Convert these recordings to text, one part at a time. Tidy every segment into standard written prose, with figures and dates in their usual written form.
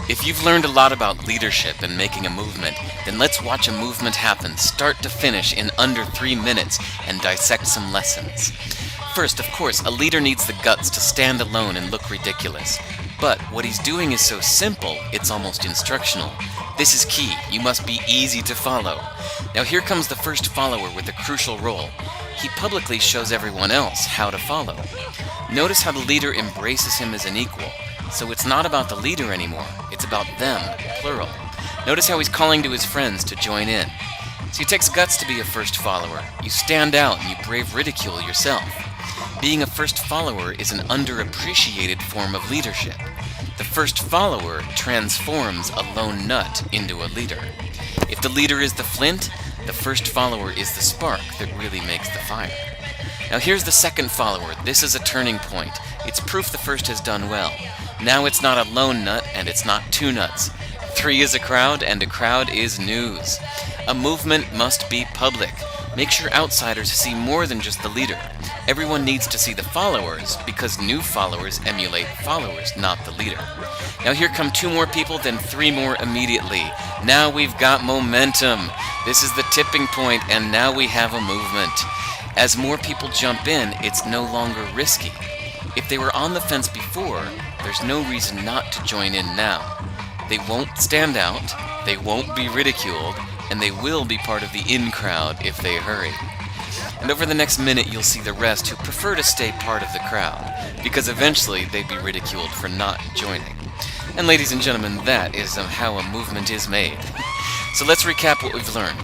If you've learned a lot about leadership and making a movement, then let's watch a movement happen start to finish in under 3 minutes and dissect some lessons. First, of course, a leader needs the guts to stand alone and look ridiculous. But what he's doing is so simple, it's almost instructional. This is key. You must be easy to follow. Now here comes the first follower with a crucial role. He publicly shows everyone else how to follow. Notice how the leader embraces him as an equal. So it's not about the leader anymore, it's about them, plural. Notice how he's calling to his friends to join in. So it takes guts to be a first follower. You stand out and you brave ridicule yourself. Being a first follower is an underappreciated form of leadership. The first follower transforms a lone nut into a leader. If the leader is the flint, the first follower is the spark that really makes the fire. Now here's the second follower. This is a turning point. It's proof the first has done well. Now it's not a lone nut and it's not two nuts. 3 is a crowd and a crowd is news. A movement must be public. Make sure outsiders see more than just the leader. Everyone needs to see the followers because new followers emulate followers, not the leader. Now here come 2 more people, then 3 more immediately. Now we've got momentum. This is the tipping point, and now we have a movement. As more people jump in, it's no longer risky. If they were on the fence before, there's no reason not to join in now. They won't stand out, they won't be ridiculed, and they will be part of the in crowd if they hurry. And over the next minute you'll see the rest who prefer to stay part of the crowd, because eventually they'd be ridiculed for not joining. And ladies and gentlemen, that is how a movement is made. So let's recap what we've learned.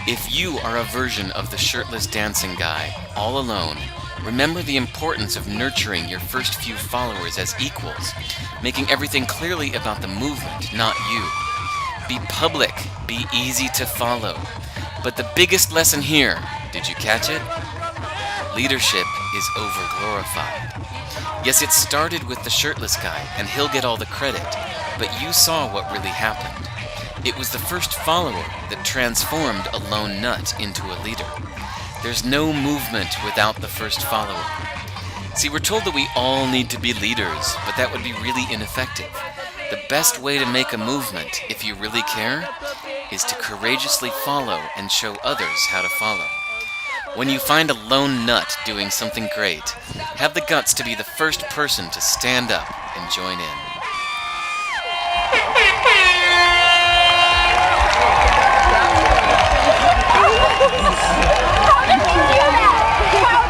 If you are a version of the shirtless dancing guy, all alone, remember the importance of nurturing your first few followers as equals, making everything clearly about the movement, not you. Be public, be easy to follow. But the biggest lesson here, did you catch it? Leadership is overglorified. Yes, it started with the shirtless guy, and he'll get all the credit, but you saw what really happened. It was the first follower that transformed a lone nut into a leader. There's no movement without the first follower. See, we're told that we all need to be leaders, but that would be really ineffective. The best way to make a movement, if you really care, is to courageously follow and show others how to follow. When you find a lone nut doing something great, have the guts to be the first person to stand up and join in. How did you do that?